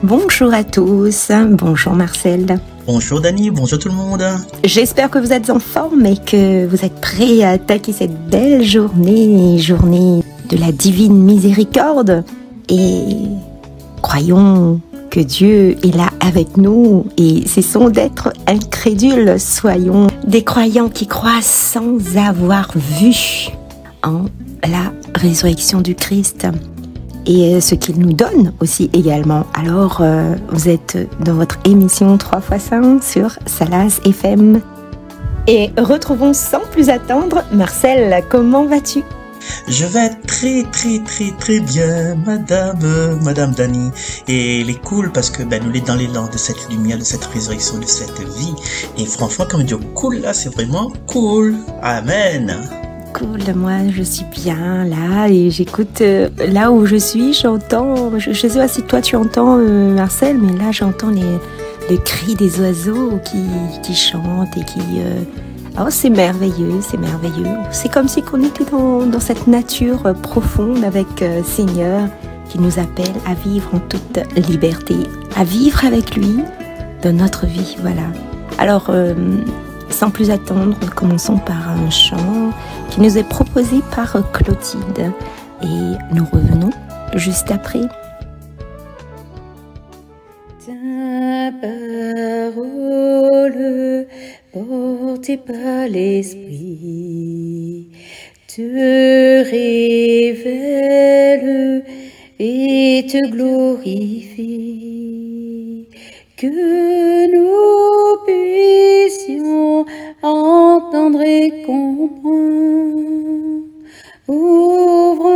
Bonjour à tous, bonjour Marcel. Bonjour Dani, bonjour tout le monde. J'espère que vous êtes en forme et que vous êtes prêts à attaquer cette belle journée de la divine miséricorde. Et croyons que Dieu est là avec nous et cessons d'être incrédules. Soyons des croyants qui croient sans avoir vu en la résurrection du Christ et ce qu'il nous donne aussi également. Alors, vous êtes dans votre émission 3x5 sur Salas FM. Et retrouvons sans plus attendre, Marcel, comment vas-tu ? Je vais très bien, madame Dani. Et elle est cool parce que nous sommes dans l'élan de cette lumière, de cette résurrection, de cette vie. Et franchement, comme Dieu cool là, c'est vraiment cool. Amen. Cool, moi je suis bien là et j'écoute là où je suis, j'entends, je sais pas si toi tu entends Marcel, mais là j'entends les cris des oiseaux qui chantent et qui... Oh, c'est merveilleux, c'est merveilleux. C'est comme si on était dans cette nature profonde avec Seigneur qui nous appelle à vivre en toute liberté, à vivre avec lui dans notre vie, voilà. Alors, sans plus attendre, commençons par un chant qui nous est proposé par Clotilde et nous revenons juste après. Ta parole portée par l'Esprit te révèle et te glorifie, que nous puissions entendre et comprendre. Ouvre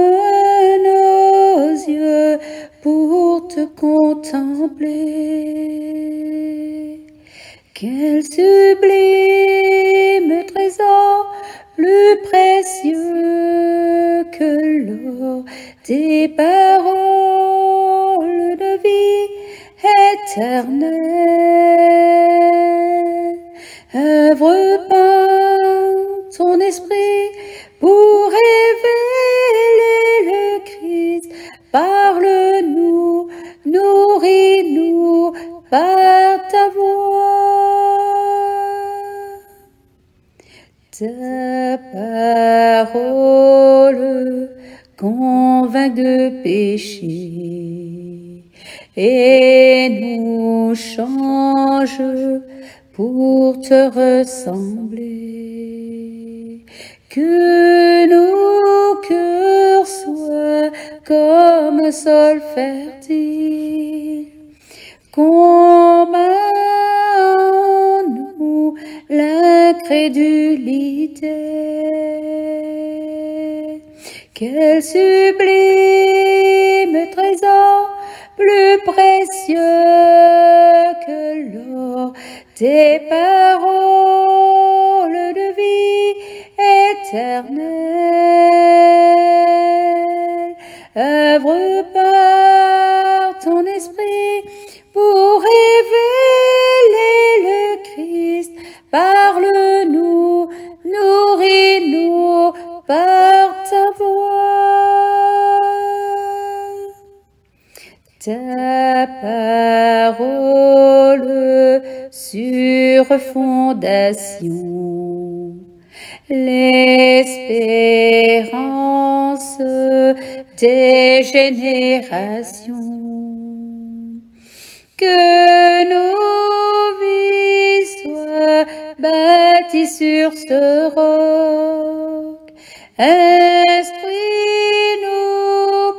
nos yeux pour te contempler. Quel sublime trésor, plus précieux que l'or, tes paroles de vie éternelle. Œuvre par ton esprit pour révéler le Christ. Parle-nous, nourris-nous par ta voix. Ta parole convainc de péché et nous change pour te ressembler. Que nos cœurs soient comme sol fertile, combat en nous l'incrédulité. Quel sublime trésor, plus précieux que l'or, tes paroles de vie éternelle. Œuvre par ton esprit pour révéler le Christ. Parle-nous, nourris-nous par ta voix. Ta parole sur fondation, l'espérance des générations. Que nos vies soient bâties sur ce roc. Instruis-nous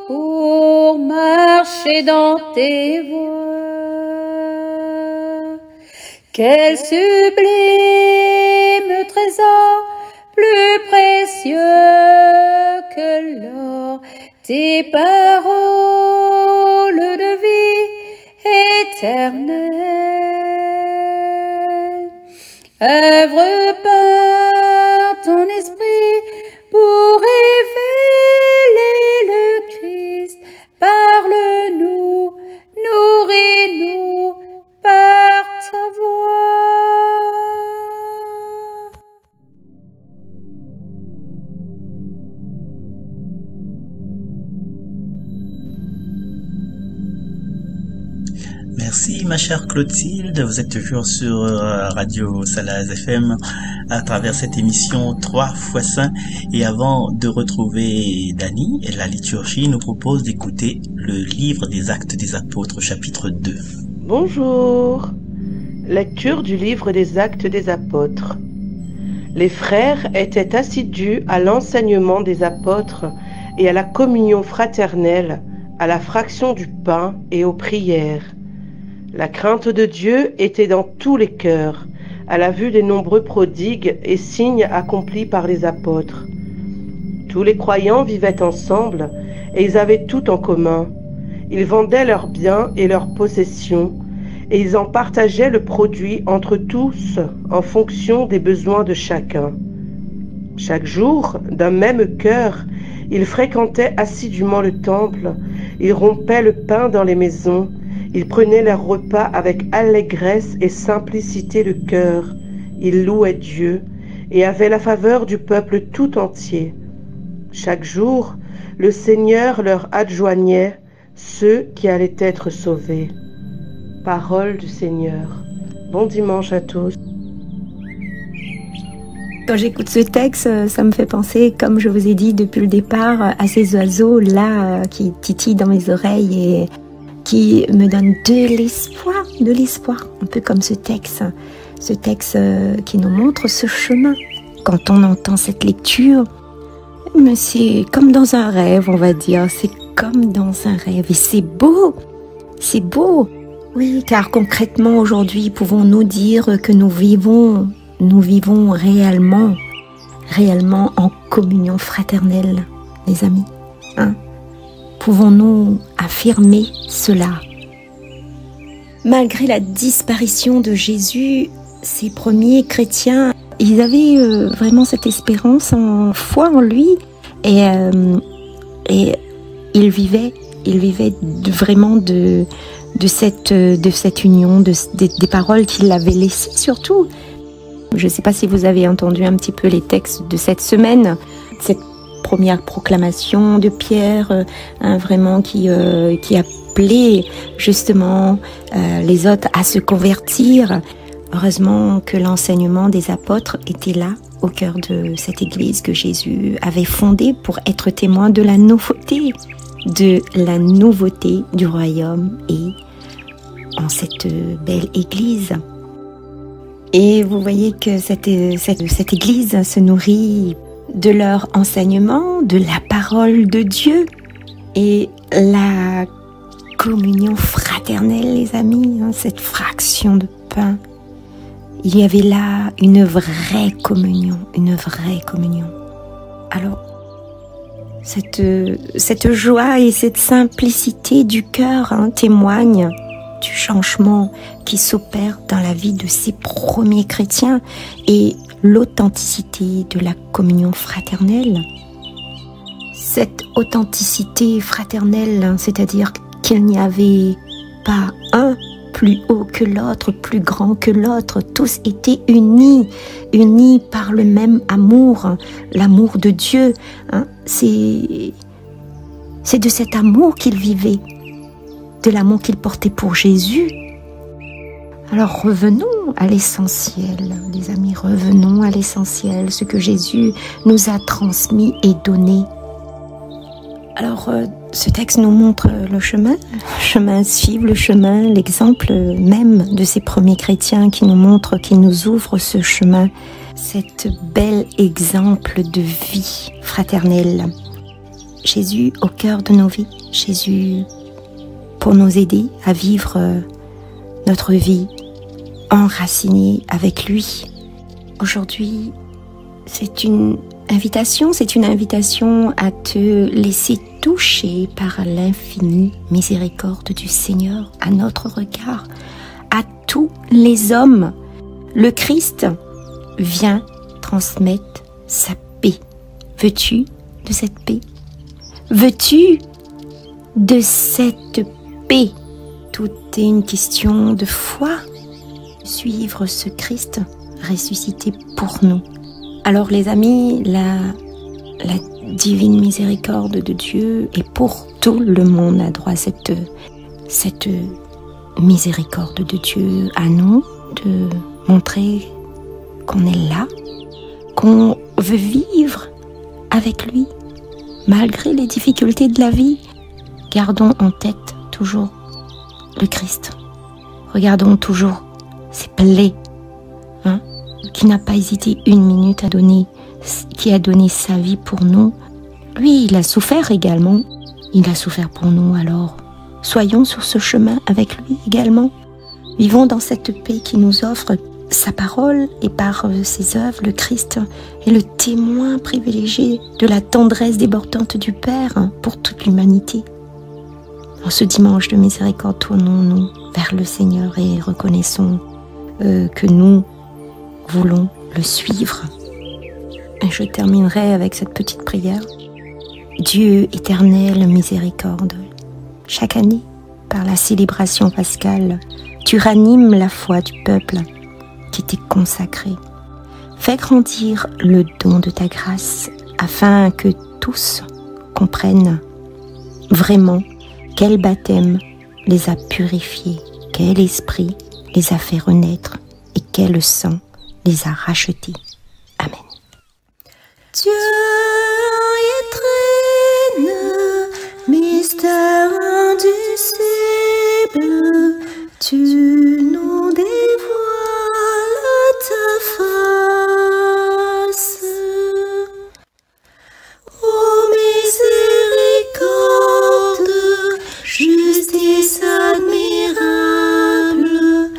pour marcher dans tes voies. Quel sublime trésor, plus précieux que l'or, tes paroles de vie éternelle. Œuvre par ton esprit pour révéler le Christ. Parle-nous, nourris-nous par ta voix. ma chère Clotilde. Vous êtes toujours sur Radio Salaz FM à travers cette émission 3x5. Et avant de retrouver Dani, la liturgie nous propose d'écouter le livre des Actes des Apôtres, chapitre 2. Bonjour. Lecture du livre des Actes des Apôtres. Les frères étaient assidus à l'enseignement des apôtres et à la communion fraternelle, à la fraction du pain et aux prières. La crainte de Dieu était dans tous les cœurs, à la vue des nombreux prodigues et signes accomplis par les apôtres. Tous les croyants vivaient ensemble et ils avaient tout en commun. Ils vendaient leurs biens et leurs possessions et ils en partageaient le produit entre tous en fonction des besoins de chacun. Chaque jour, d'un même cœur, ils fréquentaient assidûment le temple, ils rompaient le pain dans les maisons, ils prenaient leur repas avec allégresse et simplicité de cœur, ils louaient Dieu et avaient la faveur du peuple tout entier. Chaque jour, le Seigneur leur adjoignait ceux qui allaient être sauvés. Parole du Seigneur. Bon dimanche à tous. Quand j'écoute ce texte, ça me fait penser, comme je vous ai dit depuis le départ, à ces oiseaux-là qui titillent dans mes oreilles et qui me donnent de l'espoir, un peu comme ce texte qui nous montre ce chemin. Quand on entend cette lecture, mais c'est comme dans un rêve, on va dire, c'est comme dans un rêve et c'est beau. Oui, car concrètement aujourd'hui, pouvons-nous dire que nous vivons réellement en communion fraternelle, les amis, hein? Pouvons-nous affirmer cela? Malgré la disparition de Jésus, ces premiers chrétiens, ils avaient vraiment cette espérance en foi en lui et ils vivaient vraiment de cette union, des paroles qu'il avait laissées surtout. Je ne sais pas si vous avez entendu un petit peu les textes de cette semaine, cette première proclamation de Pierre, vraiment qui appelait justement les autres à se convertir. Heureusement que l'enseignement des apôtres était là, au cœur de cette église que Jésus avait fondée pour être témoin de la nouveauté du royaume et en cette belle église. Et vous voyez que cette église se nourrit de leur enseignement, de la parole de Dieu et la communion fraternelle, les amis, hein, cette fraction de pain. Il y avait là une vraie communion. Alors, cette joie et cette simplicité du cœur témoignent du changement qui s'opère dans la vie de ces premiers chrétiens et l'authenticité de la communion fraternelle. Cette authenticité fraternelle, c'est-à-dire qu'il n'y avait pas un plus haut que l'autre, plus grand que l'autre, tous étaient unis par le même amour, l'amour de Dieu. C'est de cet amour qu'ils vivaient, de l'amour qu'ils portaient pour Jésus. Alors revenons à l'essentiel, les amis, revenons à l'essentiel, ce que Jésus nous a transmis et donné. Alors ce texte nous montre le chemin à suivre, le chemin, l'exemple même de ces premiers chrétiens qui nous montre, qui nous ouvre ce chemin, cet bel exemple de vie fraternelle. Jésus au cœur de nos vies, Jésus pour nous aider à vivre notre vie enracinée avec lui. Aujourd'hui, c'est une invitation à te laisser toucher par l'infinie miséricorde du Seigneur à notre regard, à tous les hommes. Le Christ vient transmettre sa paix. Veux-tu de cette paix? Veux-tu de cette paix? Tout est une question de foi. Suivre ce Christ ressuscité pour nous. Alors les amis, la divine miséricorde de Dieu est pour tout le monde, a droit à cette miséricorde de Dieu à nous, de montrer qu'on est là, qu'on veut vivre avec lui, malgré les difficultés de la vie. Gardons en tête toujours le Christ. Regardons toujours ses plaies, qui n'a pas hésité une minute à donner, qui a donné sa vie pour nous. Lui, il a souffert également. Il a souffert pour nous, alors soyons sur ce chemin avec lui également. Vivons dans cette paix qui nous offre sa parole, et par ses œuvres, le Christ est le témoin privilégié de la tendresse débordante du Père pour toute l'humanité. En ce dimanche de miséricorde, tournons-nous vers le Seigneur et reconnaissons que nous voulons le suivre. Et je terminerai avec cette petite prière. Dieu éternel, miséricorde, chaque année, par la célébration pascale, tu ranimes la foi du peuple qui t'est consacré. Fais grandir le don de ta grâce afin que tous comprennent vraiment quel baptême les a purifiés, quel esprit les a fait renaître et quel sang les a rachetés. Amen. Dieu éternel, mystère indicible, tu nous dévoiles ta face. Ô miséricorde, justice admirable,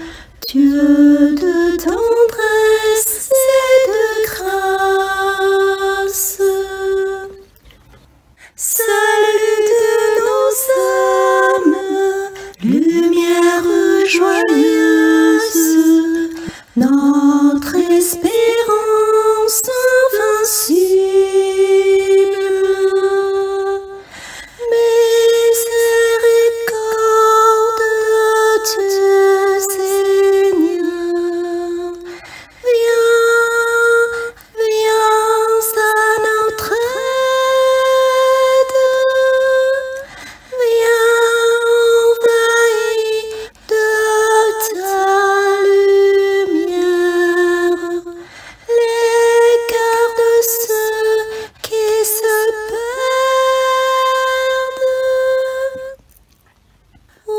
Dieu de tendresse et de grâce. Salut de nos âmes, lumière joyeuse, notre espérance invincible. Miséricorde de Seigneur, viens à notre aide, viens envahir de ta lumière les cœurs de ceux qui se perdent. Ô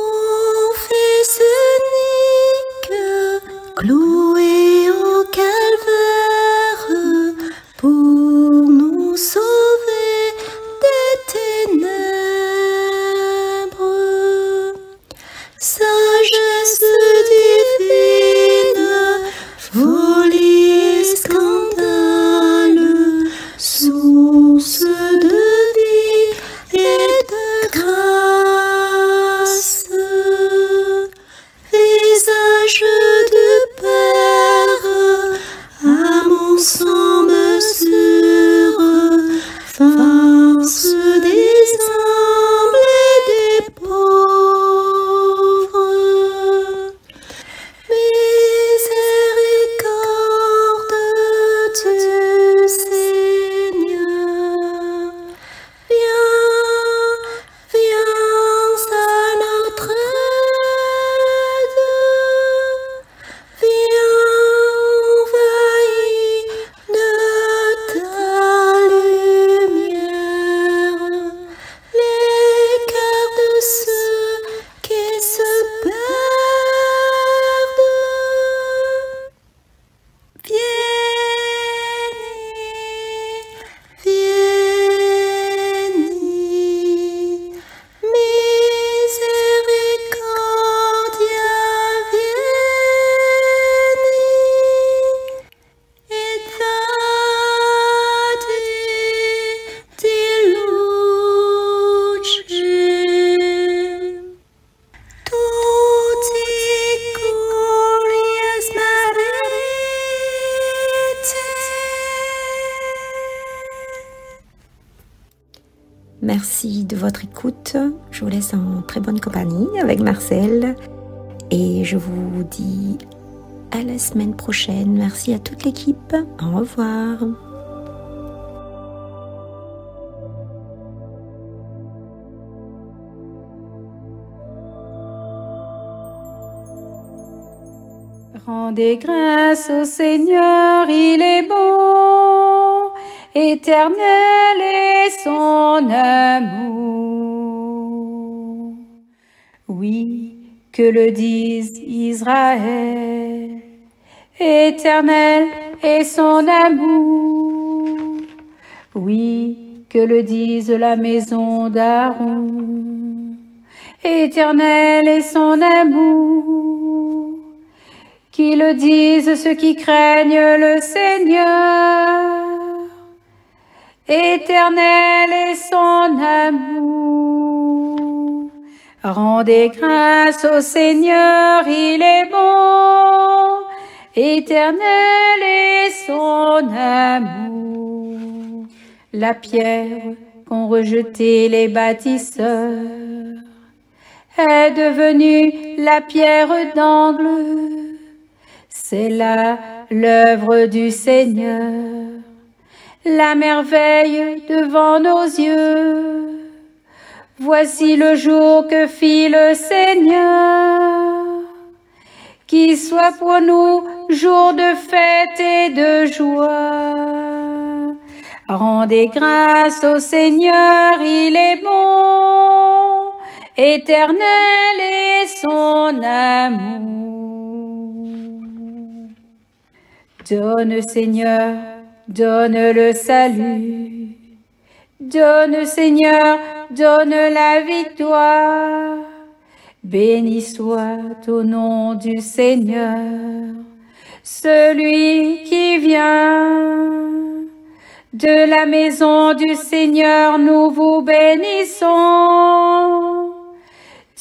Fils unique, cloué au calvaire, pour nous sauver des ténèbres. Sagesse divine, folie et scandale, source de vie et de grâce. Visage du Père, amour sans mesure, force des humbles et des pauvres. Miséricorde du Seigneur, viens à notre aide, viens envahir de ta lumière les cœurs de ceux qui se perdent. Vieni, misericordia vieni, et date di luce. Tutti curias Marite. Merci de votre écoute. Je vous laisse en très bonne compagnie avec Marcel. Et je vous dis à la semaine prochaine. Merci à toute l'équipe. Au revoir. Rendez grâce au Seigneur, il est bon, éternel est son amour. Oui, que le dise Israël, éternel est son amour. Oui, que le dise la maison d'Aaron, éternel est son amour. Qui le disent ceux qui craignent le Seigneur, éternel est son amour. Rendez grâce au Seigneur, il est bon, éternel est son amour. La pierre qu'ont rejetée les bâtisseurs est devenue la pierre d'angle. C'est là l'œuvre du Seigneur, la merveille devant nos yeux. Voici le jour que fit le Seigneur, qu'il soit pour nous jour de fête et de joie. Rendez grâce au Seigneur, il est bon, éternel est son amour. Donne Seigneur, donne le salut. Donne Seigneur, donne la victoire. Béni soit au nom du Seigneur, celui qui vient. De la maison du Seigneur, nous vous bénissons.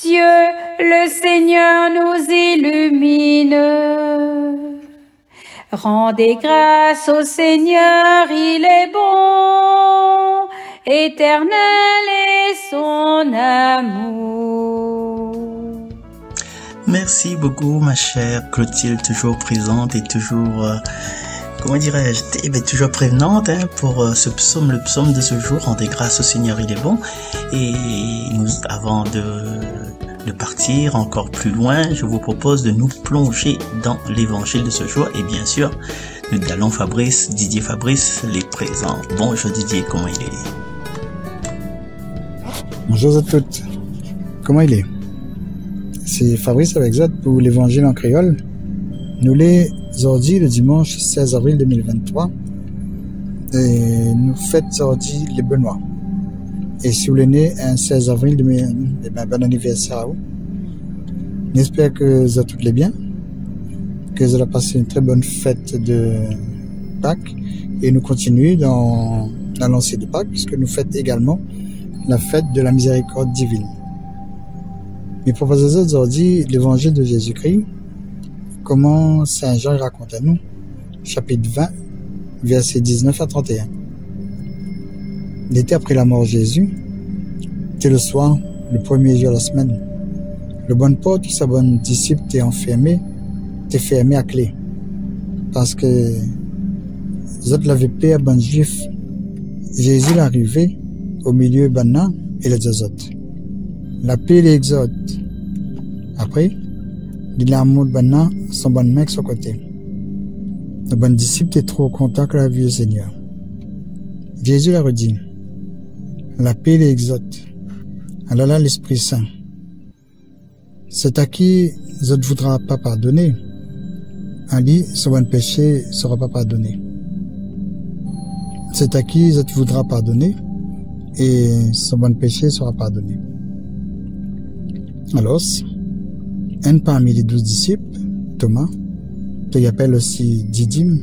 Dieu, le Seigneur, nous illumine. Rendez grâce au Seigneur, il est bon, éternel est son amour. Merci beaucoup, ma chère Clotilde, toujours présente et toujours, comment dirais-je, toujours prévenante pour ce psaume, le psaume de ce jour. Rendez grâce au Seigneur, il est bon. Et nous, avant de partir encore plus loin, je vous propose de nous plonger dans l'évangile de ce jour. Et bien sûr, nous allons Didier Fabrice, les présents. Bonjour Didier, comment il est? Bonjour à toutes. Comment il est? C'est Fabrice avec Zot pour l'évangile en créole. Nous les ordi le dimanche 16 avril 2023. Et nous fêtes ordi les Benoît. Et si vous l'êtes un 16 avril, bon anniversaire à vous. J'espère que vous toutes les bien, que vous avez passé une très bonne fête de Pâques. Et nous continuons dans la lancée de Pâques, puisque nous fêtons également la fête de la miséricorde divine. Mes proposés aujourd'hui, l'évangile de Jésus-Christ, comment Saint Jean raconte à nous, chapitre 20, versets 19 à 31. L'été après la mort de Jésus, c'était le soir, le premier jour de la semaine. Le bonne porte, sa bonne disciple, était fermé à clé. Parce que les autres l'avaient payé à bon juif. Jésus est arrivé au milieu de Banna et les deux autres. La paix l'exode. Après, il a amour de Banna, son bon mec sur côté. Le bon disciple était trop content que la vue au Seigneur. Jésus l'a redit. La paix l'exode. Alors là, l'Esprit Saint. C'est à qui je ne voudra pas pardonner. En lui, son bon péché ne sera pas pardonné. C'est à qui je te voudra pardonner et son bon péché sera pardonné. Alors, un parmi les 12 disciples, Thomas, que tu appelles aussi Didyme,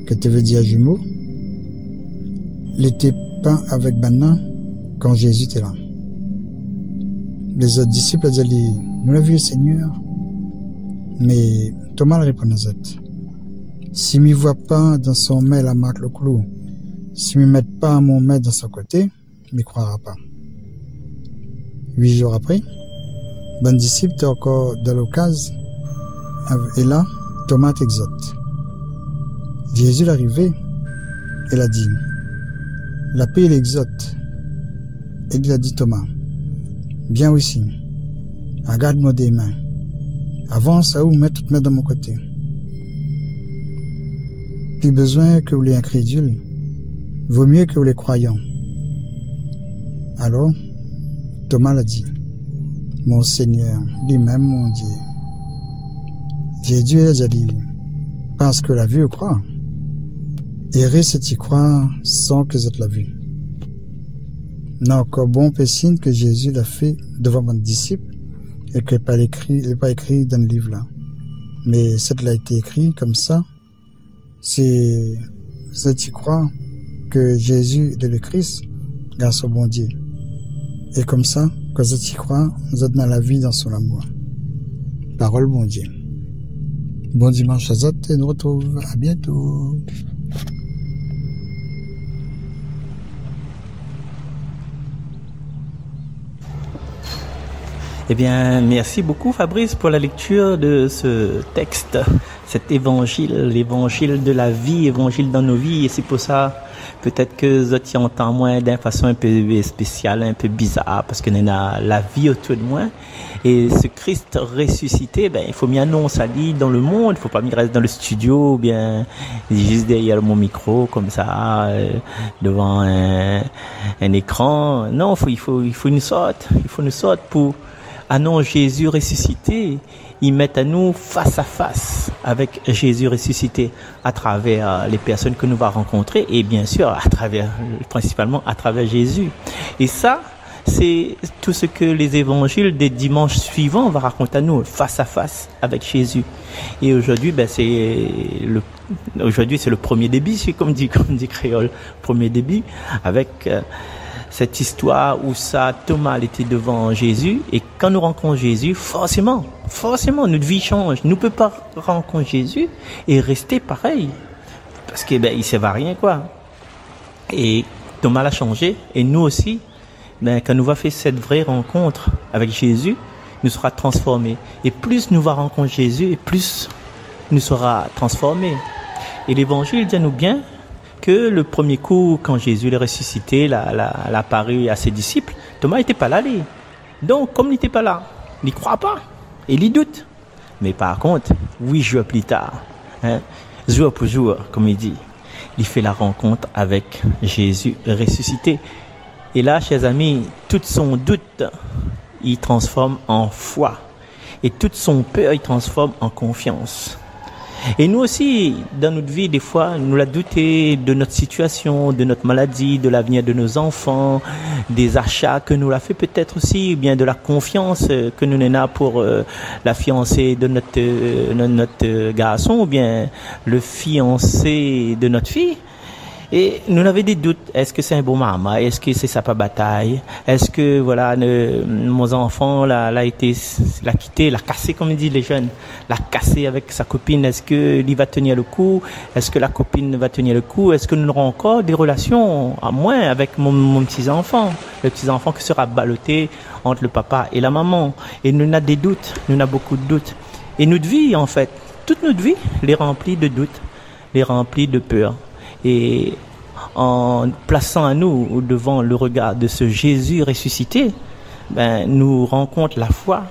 que tu veux dire jumeau, n'était pas avec Banna quand Jésus était là. Les autres disciples ont dit, nous l'avons vu le Seigneur. Mais Thomas répond aux autres, si je ne vois pas dans son main la marque le clou, si je ne mets pas mon main dans son côté, il ne croira pas. 8 jours après, bon disciple était encore dans l'occasion, et là, Thomas t'exhorte. Jésus est arrivé, il a dit, la paix l'exhorte. Et il a dit Thomas, viens ici, regarde-moi des mains. Avance à où, mets toutes mes mains de mon côté. Plus besoin que les incrédules, vaut mieux que les croyants. Alors, Thomas l'a dit, mon Seigneur, lui-même mon Dieu. Jésus a déjà dit, parce que la vue croit. Et c'est y croire sans que vous la vue. Non, encore bon signe que Jésus l'a fait devant mon disciple et qu'il n'est pas écrit dans le livre là. Mais c'est l'a été écrit comme ça. C'est y croire que Jésus est le Christ grâce au bon Dieu. Et comme ça, quand vous y croire, vous êtes dans la vie, dans son amour. Parole bon Dieu. Bon dimanche à vous et nous retrouve à bientôt. Eh bien, merci beaucoup Fabrice pour la lecture de ce texte, cet évangile, l'évangile de la vie, évangile dans nos vies. Et c'est pour ça, peut-être que vous y entendez moins d'une façon un peu spéciale, un peu bizarre, parce que nous avons la vie autour de moi. Et ce Christ ressuscité, ben, il faut m'y annoncer à lui dans le monde. Il faut pas m'y rester dans le studio, ou bien juste derrière mon micro, comme ça, devant un écran. Non, il faut une sorte pour annoncer Jésus ressuscité. Ils mettent à nous face à face avec Jésus ressuscité à travers les personnes que nous allons rencontrer et bien sûr principalement à travers Jésus. Et ça, c'est tout ce que les évangiles des dimanches suivants vont raconter à nous face à face avec Jésus. Et aujourd'hui, aujourd'hui c'est le premier début, c'est comme dit Créole, premier début avec cette histoire où Thomas était devant Jésus et quand nous rencontrons Jésus, forcément, notre vie change. Nous ne pouvons pas rencontrer Jésus et rester pareil parce que il ne servait à rien quoi. Et Thomas l'a changé et nous aussi, quand nous va faire cette vraie rencontre avec Jésus, nous sera transformés. Et plus nous va rencontrer Jésus et plus nous sera transformés. Et l'évangile dit nous bien que le premier coup, quand Jésus est ressuscité, l'a apparu à ses disciples, Thomas n'était pas là. Donc, comme il n'était pas là, il n'y croit pas et il doute. Mais par contre, 8 jours plus tard, jour pour jour, comme il dit, il fait la rencontre avec Jésus ressuscité. Et là, chers amis, tout son doute, il transforme en foi. Et toute son peur, il transforme en confiance. Et nous aussi, dans notre vie, des fois, nous la douter de notre situation, de notre maladie, de l'avenir de nos enfants, des achats que nous l'a fait peut-être aussi, ou bien de la confiance que nous n'avons pour la fiancée de notre garçon, ou bien le fiancé de notre fille. Et nous avons des doutes. Est-ce que c'est un bon maman? Est-ce que c'est sa pas bataille? Est-ce que, voilà, mon enfant l'a quitté, l'a cassé, comme disent les jeunes, l'a cassé avec sa copine? Est-ce que lui va tenir le coup? Est-ce que la copine va tenir le coup? Est-ce que nous aurons encore des relations, à moins, avec mon petit-enfant? Le petit-enfant qui sera ballotté entre le papa et la maman. Et nous avons des doutes. Nous avons beaucoup de doutes. Et notre vie, en fait, toute notre vie, les remplie de doutes, les remplie de peur. Et en plaçant à nous devant le regard de ce Jésus ressuscité, nous rencontrons la foi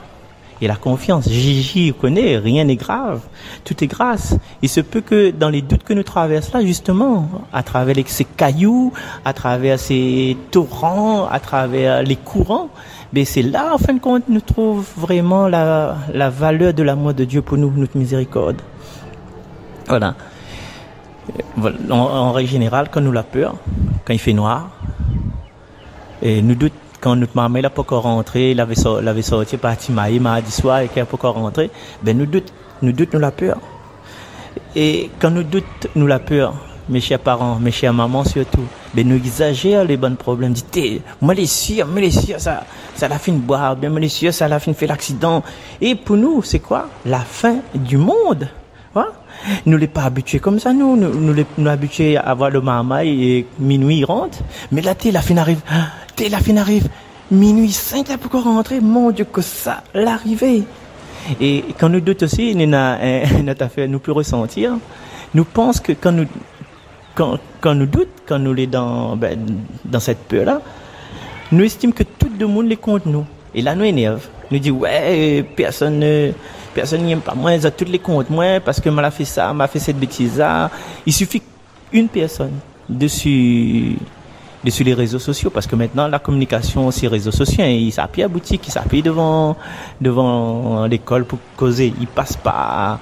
et la confiance. J'y connais, rien n'est grave, tout est grâce. Il se peut que dans les doutes que nous traversons là, justement, à travers ces cailloux, à travers ces torrents, à travers les courants, c'est là, en fin de compte, nous trouvons vraiment la valeur de l'amour de Dieu pour nous, notre miséricorde. Voilà. En règle générale, quand nous la peur, quand il fait noir, et nous doute quand notre maman n'a pas encore rentré, il avait sorti parti mardi soir et qu'elle n'a pas encore rentré, nous doute nous la peur. Et quand nous doute nous la peur, mes chers parents, mes chères mamans surtout, nous exagérons les bons problèmes. Dites, moi les sûrs, ça l'a fait boire, bien moi les sûrs, ça l'a fait l'accident. Et pour nous, c'est quoi? La fin du monde. Ouais? Nous ne sommes pas habitués comme ça, nous sommes habitués à voir le maman et minuit il rentre. Mais là, la fin arrive, minuit 5, il pour rentrer, mon Dieu, que ça l'arrivée. Et quand nous doutons aussi, notre affaire nous peut ressentir. Nous pensons que quand nous doutons, quand nous sommes dans cette peur-là, nous estimons que tout le monde les contre nous. Et là, nous énerve. Nous dit, ouais, personne personne n'aime pas moi, ils ont tous les comptes moi, parce que m'a fait ça, m'a fait cette bêtise-là. Il suffit qu'une personne dessus les réseaux sociaux, parce que maintenant la communication sur les réseaux sociaux, il s'appuie à boutique, il s'appuie devant l'école pour causer, il passe par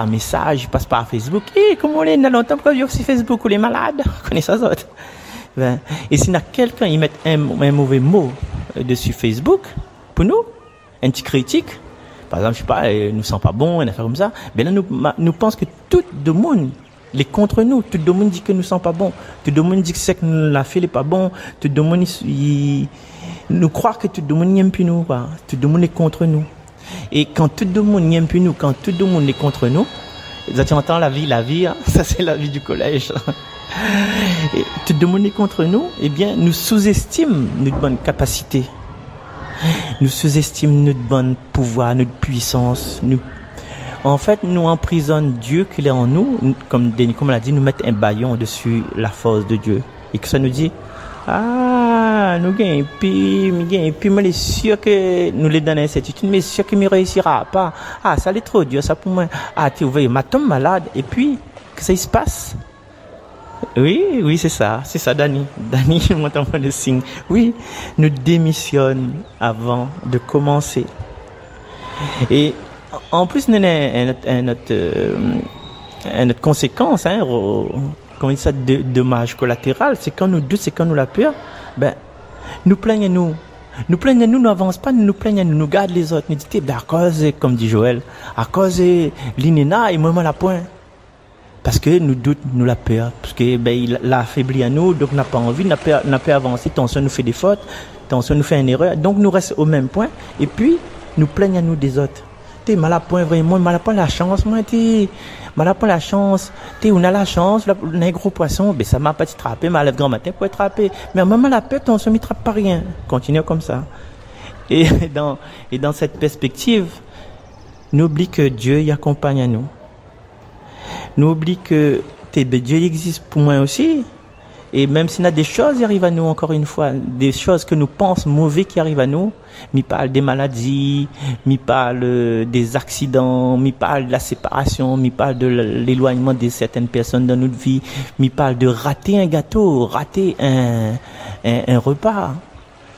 message, il passe par Facebook. Et comme on est dans longtemps, pourquoi il y a aussi Facebook ou les malades, on connaît ça autres. Ben, et s'il y a quelqu'un, il met un mauvais mot dessus Facebook, pour nous, un petit critique, par exemple, je sais pas, nous sent pas bon, une affaire comme ça, ben là, nous pense que tout le monde les contre nous, tout le monde dit que nous sommes pas bons, tout le monde dit que c'est que nous l'a fait n'est pas bon, tout le monde nous croit que tout le monde n'aime plus nous, quoi. Tout le monde est contre nous. Et quand tout le monde n'aime plus nous, quand tout le monde est contre nous, tu entends la vie, hein, ça c'est la vie du collège. Et tout le monde est contre nous, eh bien nous sous-estimons notre bonne capacité, nous sous-estimons notre bon pouvoir, notre puissance, en fait, nous emprisonnons Dieu qui est en nous, comme on l'a dit, nous mettons un bâillon dessus la force de Dieu. Et que ça nous dit, nous gagnons, puis moi, je suis sûr que nous les donnons incertitude, mais je suis sûr qu'il ne réussira pas. Ça l'est trop dur, ça pour moi. Tu ouvres, ma tombe malade, et puis, que ça se passe? Oui, c'est ça, Dani. Dani, je m'entends pas le signe. Oui, nous démissionnons avant de commencer. Et, en plus, notre conséquence, comment on dit ça, dommage collatéral, c'est quand nous doute, c'est quand nous la peur, ben, nous plaignons, nous n'avançons pas, nous plaignons, nous gardons les autres, nous disons, ben, à cause, comme dit Joël, à cause l'inéna et moi la point. Parce que nous doute, nous la peur, parce que, ben, il l'a affaibli à nous, donc n'a pas envie, n'a pas avancer, attention, nous fait des fautes, attention, nous fait une erreur, donc nous restons au même point, et puis, nous plaignons à nous des autres. Malapoint vraiment, malapoint la chance, malapoint la chance, on a la chance, on a un gros poisson, ben ça m'a pas attrapé, mais à lève grand matin pour attraper, mais à maman la peur, on se met pas rien, continue comme ça. Et dans cette perspective, n'oublie que Dieu y accompagne à nous. N'oublie que Dieu existe pour moi aussi. Et même s'il y a des choses qui arrivent à nous, encore une fois, des choses que nous pensons mauvais qui arrivent à nous, m'y parle des maladies, m'y parle des accidents, m'y parle de la séparation, m'y parle de l'éloignement de certaines personnes dans notre vie, m'y parle de rater un gâteau, rater un repas,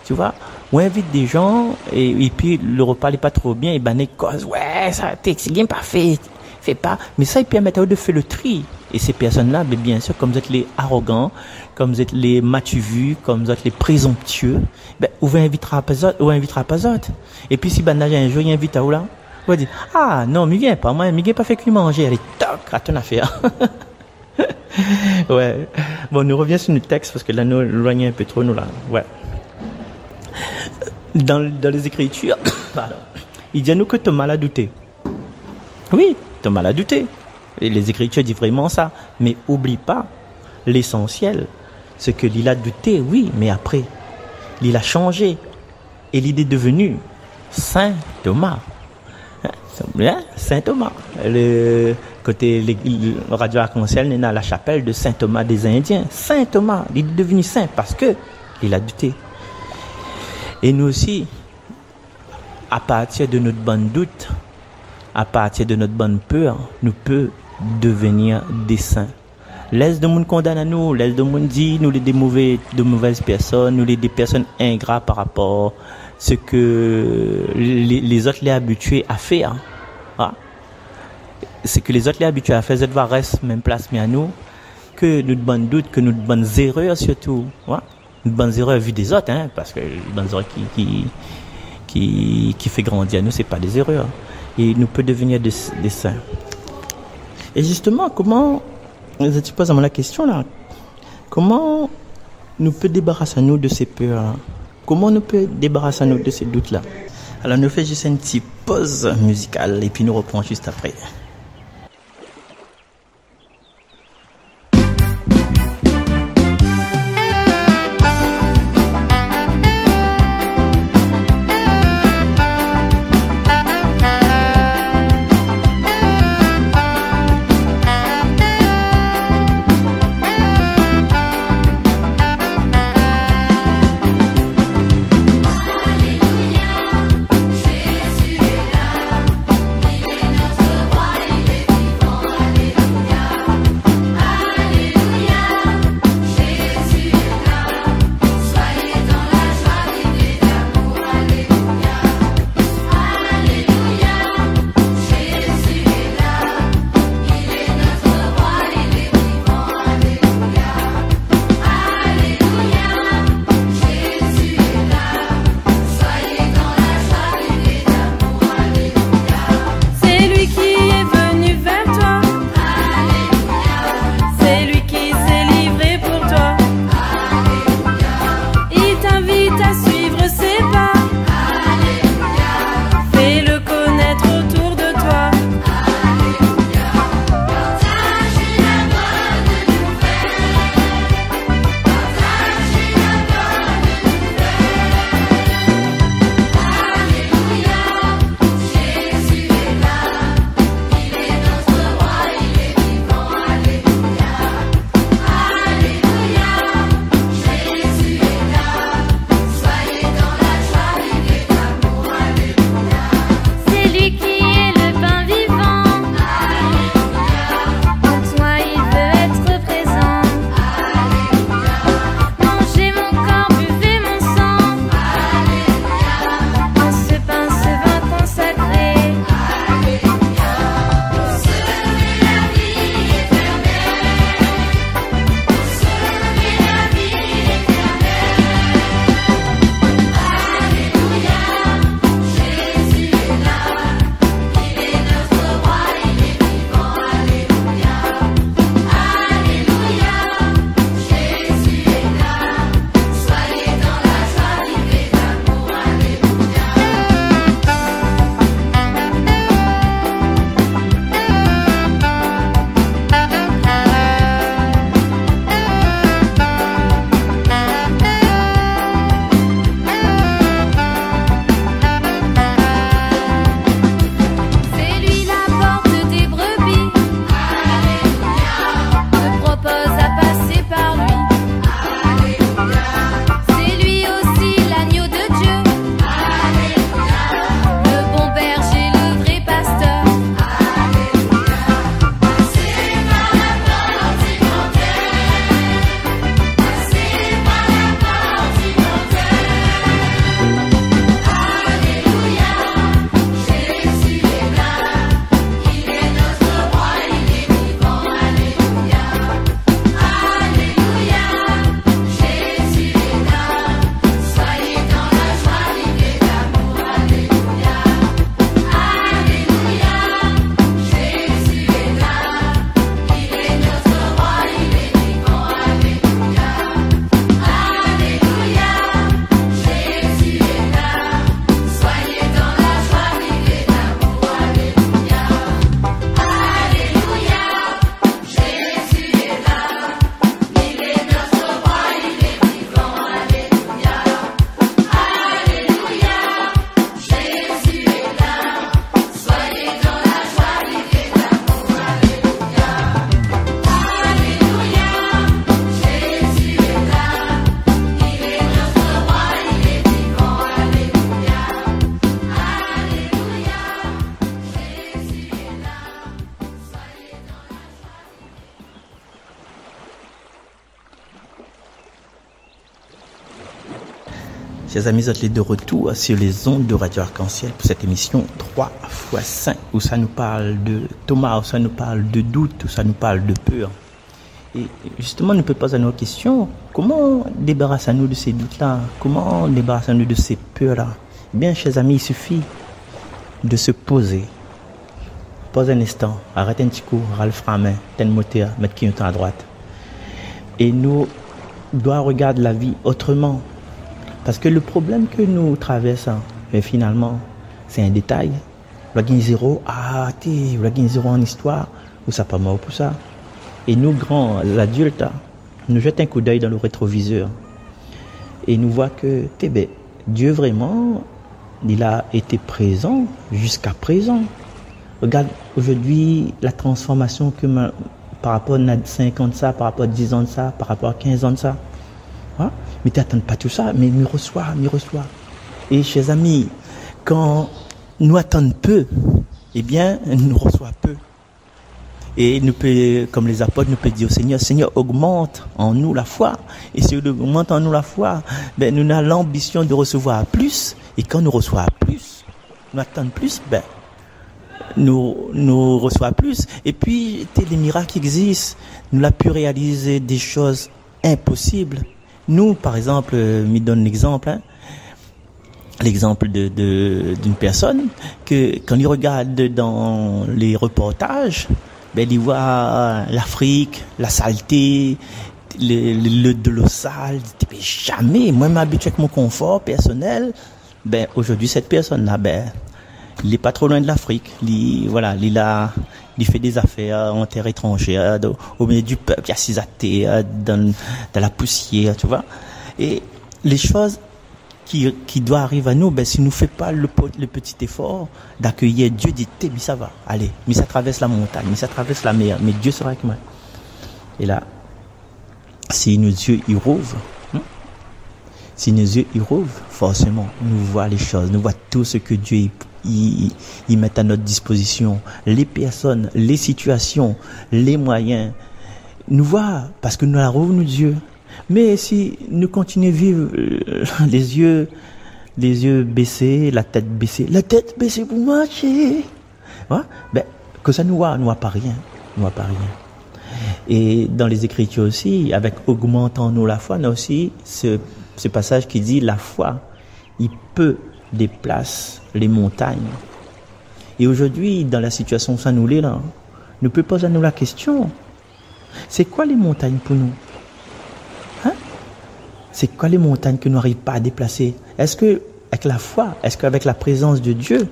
tu vois. On invite des gens et puis le repas n'est pas trop bien, et ben les causes, ouais, ça, c'est bien pas fait, fais pas. Mais ça, il permet de faire le tri. Et ces personnes-là, ben bien sûr, comme vous êtes les arrogants, comme vous êtes les matuvus, comme vous êtes les présomptueux, ben, vous invitera pas autres. Et puis, si ben, un jour, il invite à où là, vous dire, non, mais viens pas, moi, mais viens pas fait que lui manger, allez, toc, à ton affaire. Ouais. Bon, nous revenons sur notre texte, parce que là, nous éloignons un peu trop, nous là. Ouais. Dans les Écritures, pardon, il dit à nous que Thomas l'a douté. Oui, Thomas l'a douté. Et les Écritures disent vraiment ça. Mais oublie pas l'essentiel. Ce que l'il a douté, oui, mais après, il a changé. Et il est devenu Saint Thomas. Saint Thomas. Le côté Radio Arc-en-Ciel est dans la chapelle de Saint Thomas des Indiens. Saint Thomas, il est devenu saint parce que il a douté. Et nous aussi, à partir de notre bonne doute, à partir de notre bonne peur, nous peut devenir des saints. Laisse de monde condamne à nous, laisse de monde dit nous les de mauvaises personnes, nous les des personnes ingrats par rapport à ce que les autres les habitués à faire. Ah. Ce que les autres les habitués à faire, ça va rester même place mais à nous que notre bonne doute, que notre bonnes erreurs surtout. Ouais. Notre bonnes erreurs vues des autres, hein, parce que les bonnes erreurs qui fait grandir à nous, c'est pas des erreurs. Et nous peut devenir des saints. Et justement, comment, tu poses à moi la question là, comment nous peut débarrasser nous de ces peurs-là? Comment nous peut débarrasser nous de ces doutes-là? Alors nous faisons juste une petite pause musicale et puis nous reprenons juste après. Chers amis, vous êtes de retour sur les ondes de Radio Arc-en-Ciel pour cette émission 3x5 où ça nous parle de Thomas, où ça nous parle de doute, où ça nous parle de peur. Et justement, nous peut poser nos questions. Comment débarrassons-nous de ces doutes-là? Comment débarrassons-nous de ces peurs-là? Eh bien, chers amis, il suffit de se poser. Pose un instant, arrête un petit coup, Ralph Ramin, ten moteur, mettre qui à droite. Et nous doit regarder la vie autrement. Parce que le problème que nous traversons, mais finalement, c'est un détail. Vous avez zéro, vous avez zéro en histoire, ou ça pas mort pour ça. Et nous, grands adultes, nous jetons un coup d'œil dans le rétroviseur. Et nous voyons que Dieu vraiment, il a été présent jusqu'à présent. Regarde aujourd'hui la transformation que par rapport à 5 ans de ça, par rapport à 10 ans de ça, par rapport à 15 ans de ça. Hein? Mais tu n'attends pas tout ça, mais m'y reçoit. Et chers amis, quand nous attendons peu, eh bien, nous reçoit peu. Et nous peut, comme les apôtres, nous peut dire au Seigneur, Seigneur, augmente en nous la foi. Et si il augmente en nous la foi, ben, nous avons l'ambition de recevoir plus. Et quand nous recevons plus, nous attendons plus, ben, nous reçoit plus. Et puis, les miracles existent. Nous l'avons pu réaliser des choses impossibles. Nous, par exemple, me donne l'exemple, l'exemple d'une personne que quand il regarde dans les reportages, ben, il voit l'Afrique, la saleté, de l'eau sale. Il dit, jamais, moi, je m'habitue avec mon confort personnel. Ben, aujourd'hui, cette personne-là, ben, il n'est pas trop loin de l'Afrique. Il fait des affaires en terre étrangère, au milieu du peuple, il y a ses athées, dans la poussière, tu vois. Et les choses qui doivent arriver à nous, ben, si nous ne faisons pas le petit effort d'accueillir Dieu, dit, mais ça va, allez, mais ça traverse la montagne, mais ça traverse la mer, mais Dieu sera avec moi. Et là, si nos yeux y rouvrent, forcément, nous voyons les choses, nous voyons tout ce que Dieu y met à notre disposition, les personnes, les situations, les moyens. Nous voyons, parce que nous la rouvrons Dieu. Mais si nous continuons à vivre les yeux baissés, la tête baissée pour marcher, ouais, ben, que ça nous voit pas rien. Et dans les Écritures aussi, avec augmentant-nous la foi, on a aussi ce passage qui dit la foi, il peut déplacer les montagnes. Et aujourd'hui, dans la situation où ça nous est là, nous peut poser à nous la question, c'est quoi les montagnes pour nous? Hein? C'est quoi les montagnes que nous n'arrivons pas à déplacer? Est-ce que avec la foi, est-ce qu'avec la présence de Dieu,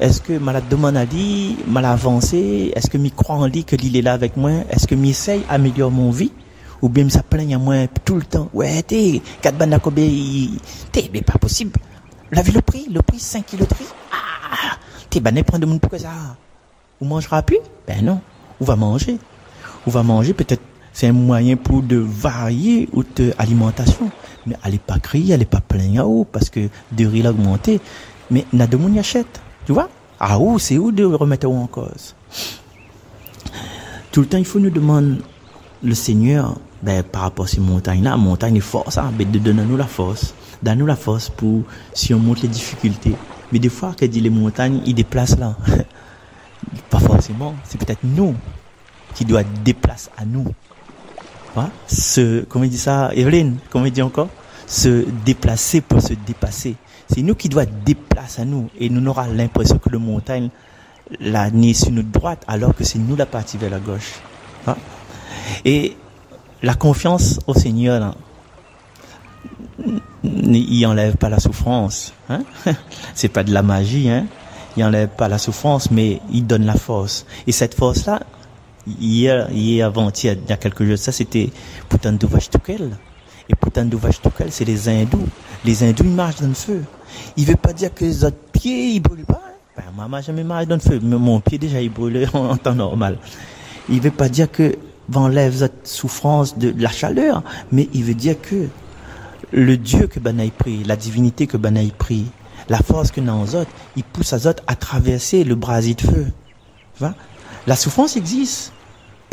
est-ce que ma demande à lui, mal avancé, est-ce que je crois en lui que lui est là avec moi, est-ce que j'essaye d'améliorer mon vie? Ou bien ça plaigne à moi tout le temps. Ouais, quatre bandes mais pas possible. La vie, le prix 5 kilos de riz. Prends de monde pour ça. Vous mangera plus? Ben non. On va manger, peut-être, c'est un moyen pour de varier notre alimentation. Mais allez pas crier, allez pas plaindre à haut, parce que de riz l'a augmenté. Mais n'a de monde y achète. Tu vois? C'est où de remettre en cause? Tout le temps, il faut nous demander le Seigneur, ben, par rapport à ces montagnes-là, montagne est force, ben, de donner-nous la force. Donne-nous la force pour, si on monte les difficultés. Mais des fois, qu'elle dit les montagnes, ils déplacent là. Pas forcément. C'est peut-être nous qui doit déplacer à nous. Voilà. Comment il dit ça, Evelyne? Comment il dit encore? Se déplacer pour se dépasser. C'est nous qui doit déplacer à nous. Et nous n'aurons l'impression que le montagne, là, n'est sur notre droite, alors que c'est nous la partie vers la gauche. Voilà. Et la confiance au Seigneur, là, il enlève pas la souffrance, hein? C'est pas de la magie, hein? Il enlève pas la souffrance, mais il donne la force. Et cette force-là, hier avant-hier, il y a quelques jours, ça c'était Putan Duvach Tukel. Et Putan Duvach Tukel, c'est les hindous. Les hindous, ils marchent dans le feu. Il veut pas dire que les autres pieds, ils brûlent pas. Ben, maman jamais marche dans le feu. Mais mon pied, déjà, il brûle en temps normal. Il veut pas dire que enlève cette souffrance de la chaleur, mais il veut dire que le Dieu que Banaï prie, la divinité que Banaï prie, la force que dans les autres, il pousse les autres à traverser le brasier de feu. La souffrance existe.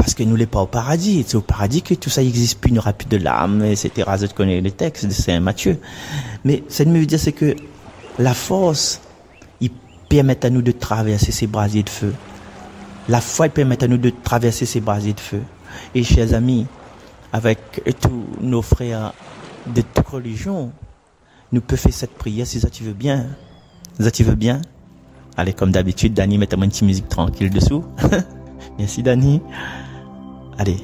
parce que nous n'est pas au paradis. C'est au paradis que tout ça n'existe plus, il n'y aura plus de larmes, etc. Je connais le texte de Saint Matthieu. Mais ça me veut dire, c'est que la force, il permet à nous de traverser ces brasiers de feu. La foi, il permet à nous de traverser ces brasiers de feu. Et chers amis, avec tous nos frères de toute religion, nous pouvons faire cette prière si ça tu veux bien. Ça tu veux bien? Allez, comme d'habitude, Dani, mettez-moi une petite musique tranquille dessous. Merci, Dani. Allez.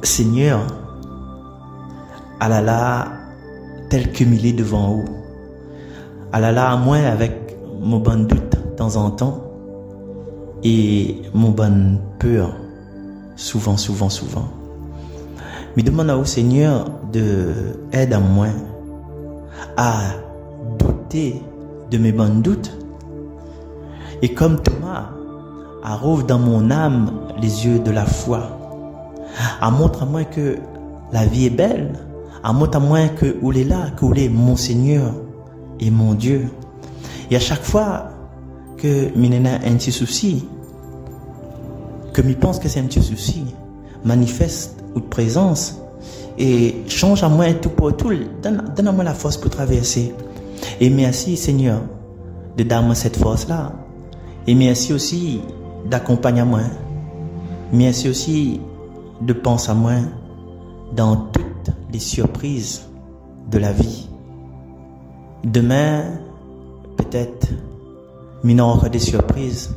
Seigneur, alala, tel que il est devant vous. Alala, à moi, avec mon bon doute de temps en temps, et mon bonne peur, souvent. Mais demande à vous, Seigneur, de aide à moi à douter de mes bons doutes. Et comme Thomas, à rouvre dans mon âme les yeux de la foi. À montre à moi que la vie est belle. À montre à moi que où est là, que où est mon Seigneur et mon Dieu. Et à chaque fois que m'en un petit souci, que m'y pense que c'est un petit souci, manifeste ou de présence et change à moi tout pour tout, donne à moi la force pour traverser. Et merci Seigneur de donner cette force-là. Et merci aussi d'accompagner à moi. Merci aussi de penser à moi dans toutes les surprises de la vie. Demain, peut-être, il y aura encore des surprises,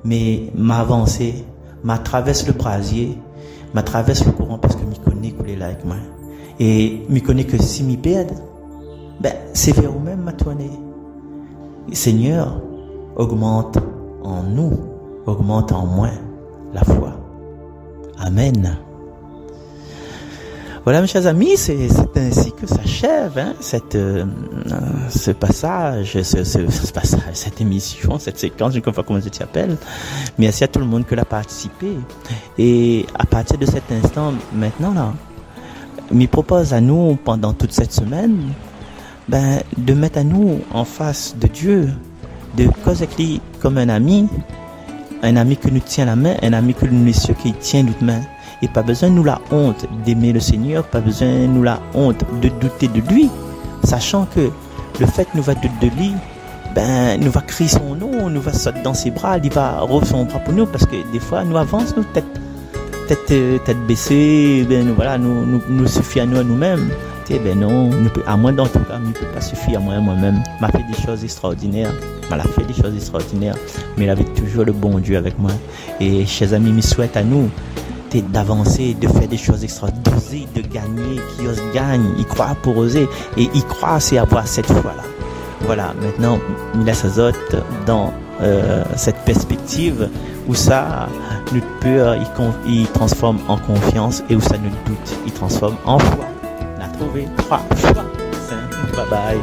mais m'avancer, m'a traverse le brasier, m'a traverse le courant parce que je connais qu'il est là avec moi. Et je connais que si je perds, ben, c'est vers vous-même m'a tourné. Seigneur, augmente en nous, augmente en moi la foi. Amen. Voilà, mes chers amis, c'est ainsi que s'achève ce passage, cette émission, cette séquence, je ne sais pas comment je t'appelle. Merci à tout le monde qui a participé. Et à partir de cet instant, maintenant, là, me propose à nous, pendant toute cette semaine, de mettre à nous en face de Dieu, de causer avec lui comme un ami qui nous tient la main, un ami que nous sommes qui tient notre main. Et pas besoin de nous la honte d'aimer le Seigneur, pas besoin de nous la honte de douter de lui, sachant que le fait que nous va douter de lui, nous va crier son nom, nous va sauter dans ses bras, il va rouvrir son bras pour nous, parce que des fois nous avançons, nous tête baissée, nous suffit à nous-mêmes. Non, à moi dans tout cas, il ne peut pas suffire à moi-même. M'a fait des choses extraordinaires, mais il avait toujours le bon Dieu avec moi. Et chers amis, je souhaite à nous d'avancer, de faire des choses extraordinaires, d'oser, de gagner, qui ose gagne, il croit pour oser, et il croit c'est avoir cette foi-là. Voilà, maintenant, il laisse les autres dans cette perspective où ça, notre peur, il transforme en confiance, et où ça, notre doute, il transforme en foi. On a trouvé 3 fois. Bye bye.